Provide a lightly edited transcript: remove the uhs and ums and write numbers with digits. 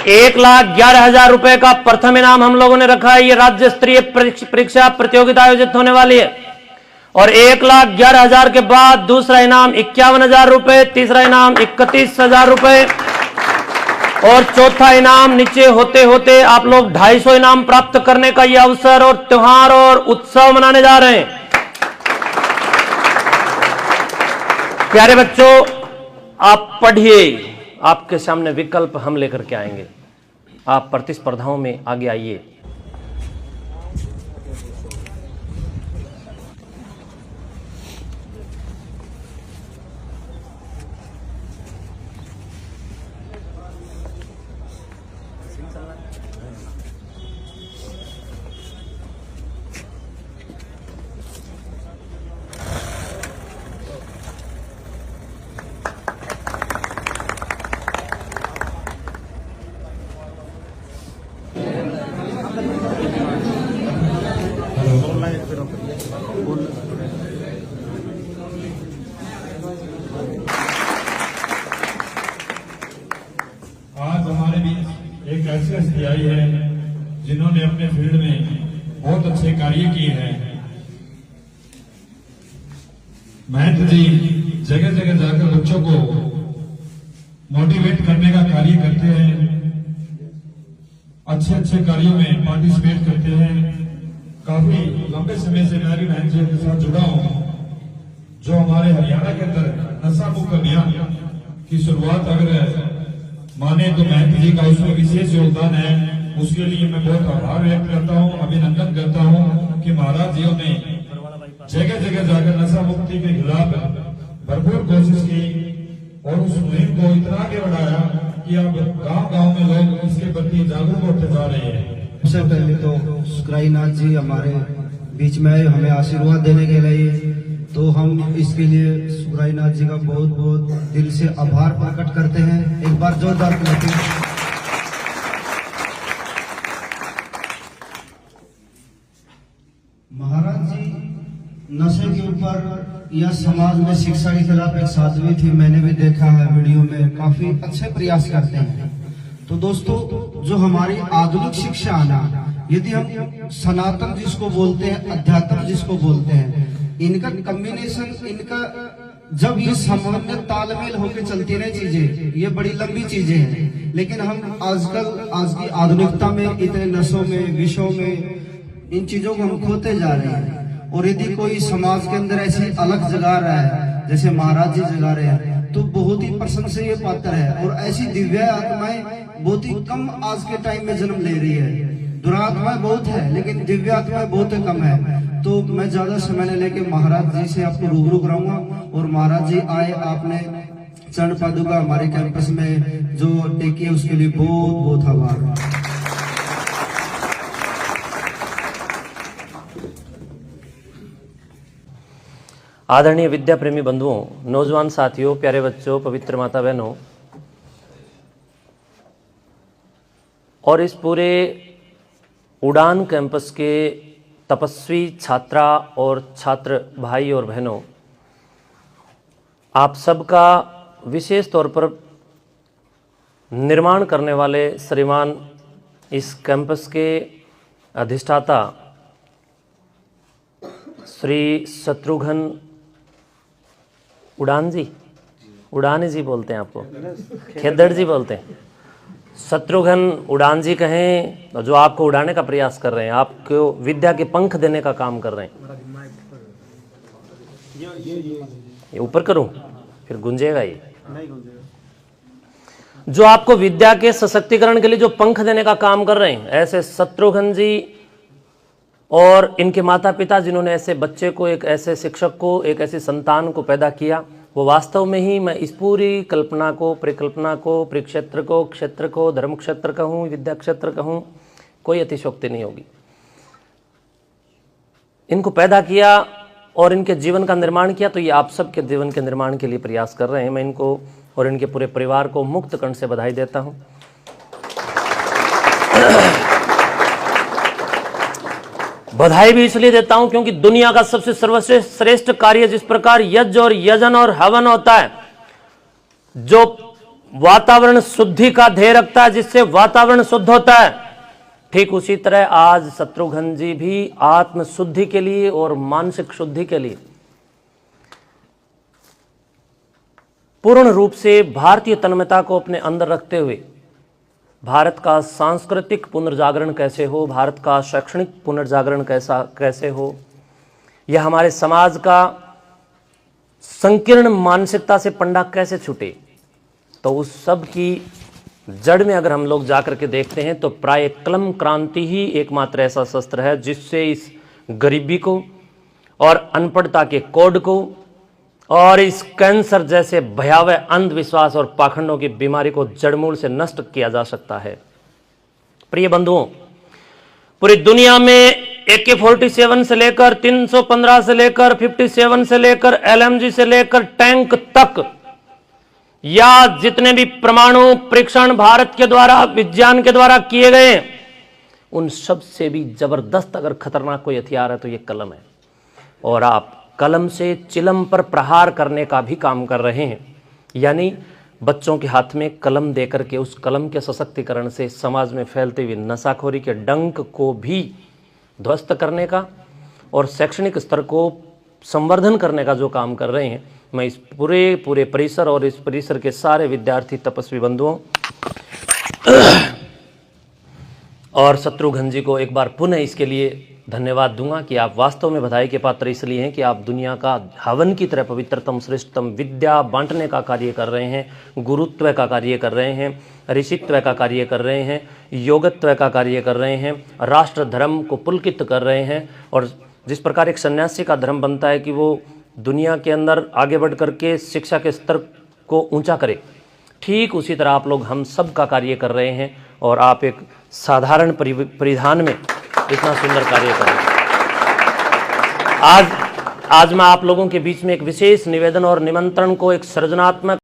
1,11,000 रुपए का प्रथम इनाम हम लोगों ने रखा है। ये राज्य स्तरीय परीक्षा प्रतियोगिता आयोजित होने वाली है। और 1,11,000 के बाद दूसरा इनाम 51,000 रुपए, तीसरा इनाम 31,000 रुपए और चौथा इनाम नीचे होते होते आप लोग 250 इनाम प्राप्त करने का यह अवसर और त्योहार और उत्सव मनाने जा रहे हैं। प्यारे बच्चों, आप पढ़िए, आपके सामने विकल्प हम लेकर के आएंगे। आप प्रतिस्पर्धाओं में आगे आइए। आज हमारे बीच एक ऐसी हस्ती आई है जिन्होंने अपने फील्ड में बहुत अच्छे कार्य किए हैं। महंत जी जगह जगह जाकर बच्चों को मोटिवेट करने का कार्य करते हैं, अच्छे अच्छे कार्यों में पार्टिसिपेट करते हैं। काफी लंबे समय से मैं भी महंत जी के साथ जुड़ा हूं। जो हमारे हरियाणा के अंदर नशा मुक्त अभियान की शुरुआत अगर माने तो महंत जी का उसमें विशेष योगदान है। उसके लिए मैं बहुत आभार व्यक्त करता हूं, अभिनंदन करता हूं कि महाराज जी ने जगह जगह जाकर नशा मुक्ति के खिलाफ भरपूर कोशिश की और उस मुहिम को इतना आगे बढ़ाया कि अब गांव-गांव में लोग इसके प्रति जागरूक होते जा रहे हैं। सबसे पहले तो सुखराईनाथ जी हमारे बीच में आए हमें आशीर्वाद देने के लिए, तो हम इसके लिए सुखराईनाथ जी का बहुत बहुत दिल से आभार प्रकट करते हैं। एक बार जोरदार क्लैपिंग। महाराज जी नशे के ऊपर या समाज में शिक्षा के खिलाफ एक साध्वी थी, मैंने भी देखा है वीडियो में, काफी अच्छे प्रयास करते हैं। तो दोस्तों, जो हमारी आधुनिक शिक्षा आना, यदि हम सनातन जिसको बोलते हैं, अध्यात्म जिसको बोलते हैं, इनका कॉम्बिनेशन, इनका जब ये सामान्य तालमेल होकर चलती रहे चीजें, ये बड़ी लंबी चीजें हैं। लेकिन हम आजकल आज की आधुनिकता में इतने नशों में, विषयों में, इन चीजों को हम खोते जा रहे हैं। और यदि कोई समाज के अंदर ऐसी अलग जगा रहा है जैसे महाराज जी जगा रहे हैं, तो बहुत ही प्रशंसनीय पात्र है। और ऐसी दिव्य आत्माएं बहुत ही कम आज के टाइम में जन्म ले रही है। दुरात्माएं बहुत है लेकिन दिव्य आत्माएं बहुत कम है। तो मैं ज्यादा समय न लेके महाराज जी से आपको रूबरू कराऊंगा। और महाराज जी आए, आपने चरण पादुका हमारे कैंपस में जो टेकी है उसके लिए बहुत बहुत आभार। आदरणीय विद्या प्रेमी बंधुओं, नौजवान साथियों, प्यारे बच्चों, पवित्र माता बहनों और इस पूरे उड़ान कैंपस के तपस्वी छात्रा और छात्र भाई और बहनों, आप सबका विशेष तौर पर निर्माण करने वाले श्रीमान इस कैंपस के अधिष्ठाता श्री शत्रुघ्न उड़ान जी, उड़ानी जी बोलते हैं आपको, खेदड़ जी बोलते हैं, शत्रुघ्न उड़ान जी कहें, जो आपको उड़ाने का प्रयास कर रहे हैं, आपको विद्या के पंख देने का काम कर रहे हैं। ये ऊपर करूं फिर गुंजेगा ये नहीं गुंजेगा। जो आपको विद्या के सशक्तिकरण के लिए जो पंख देने का काम कर रहे हैं, ऐसे शत्रुघ्न जी और इनके माता पिता जिन्होंने ऐसे बच्चे को, एक ऐसे शिक्षक को, एक ऐसी संतान को पैदा किया, वो वास्तव में ही मैं इस पूरी कल्पना को, परिकल्पना को, परिक्षेत्र को, क्षेत्र को, धर्म क्षेत्र कहूँ, विद्या क्षेत्र कहूँ, कोई अतिशयोक्ति नहीं होगी। इनको पैदा किया और इनके जीवन का निर्माण किया, तो ये आप सबके जीवन के निर्माण के लिए प्रयास कर रहे हैं। मैं इनको और इनके पूरे परिवार को मुक्त कंठ से बधाई देता हूँ। बधाई भी इसलिए देता हूं क्योंकि दुनिया का सबसे सर्वश्रेष्ठ कार्य जिस प्रकार यज्ञ और यजन और हवन होता है, जो वातावरण शुद्धि का ध्येय रखता है, जिससे वातावरण शुद्ध होता है, ठीक उसी तरह आज शत्रुघ्न जी भी आत्म शुद्धि के लिए और मानसिक शुद्धि के लिए पूर्ण रूप से भारतीय तन्मयता को अपने अंदर रखते हुए भारत का सांस्कृतिक पुनर्जागरण कैसे हो, भारत का शैक्षणिक पुनर्जागरण कैसे हो, यह हमारे समाज का संकीर्ण मानसिकता से पंडा कैसे छूटे, तो उस सब की जड़ में अगर हम लोग जाकर के देखते हैं तो प्राय कलम क्रांति ही एकमात्र ऐसा शस्त्र है जिससे इस गरीबी को और अनपढ़ता के कोड को और इस कैंसर जैसे भयावह अंधविश्वास और पाखंडों की बीमारी को जड़मूल से नष्ट किया जा सकता है। प्रिय बंधुओं, पूरी दुनिया में AK-47 से लेकर 315 से लेकर 57 से लेकर LMG से लेकर टैंक तक या जितने भी परमाणु परीक्षण भारत के द्वारा विज्ञान के द्वारा किए गए, उन सब से भी जबरदस्त अगर खतरनाक कोई हथियार है तो ये कलम है। और आप कलम से चिलम पर प्रहार करने का भी काम कर रहे हैं, यानी बच्चों के हाथ में कलम देकर के उस कलम के सशक्तिकरण से समाज में फैलते हुए नशाखोरी के डंक को भी ध्वस्त करने का और शैक्षणिक स्तर को संवर्धन करने का जो काम कर रहे हैं, मैं इस पूरे परिसर और इस परिसर के सारे विद्यार्थी तपस्वी बंधुओं और शत्रुघ्न जी को एक बार पुनः इसके लिए धन्यवाद दूंगा कि आप वास्तव में बधाई के पात्र इसलिए हैं कि आप दुनिया का हवन की तरह पवित्रतम श्रेष्ठतम विद्या बांटने का कार्य कर रहे हैं, गुरुत्व का कार्य कर रहे हैं, ऋषित्व का कार्य कर रहे हैं, योगत्व का कार्य कर रहे हैं, राष्ट्र धर्म को पुलकित कर रहे हैं। और जिस प्रकार एक सन्यासी का धर्म बनता है कि वो दुनिया के अंदर आगे बढ़ करके शिक्षा के स्तर को ऊंचा करे, ठीक उसी तरह आप लोग हम सब का कार्य कर रहे हैं। और आप एक साधारण परिधान में इतना सुंदर कार्य कर रहे हैं। आज मैं आप लोगों के बीच में एक विशेष निवेदन और निमंत्रण को एक सृजनात्मक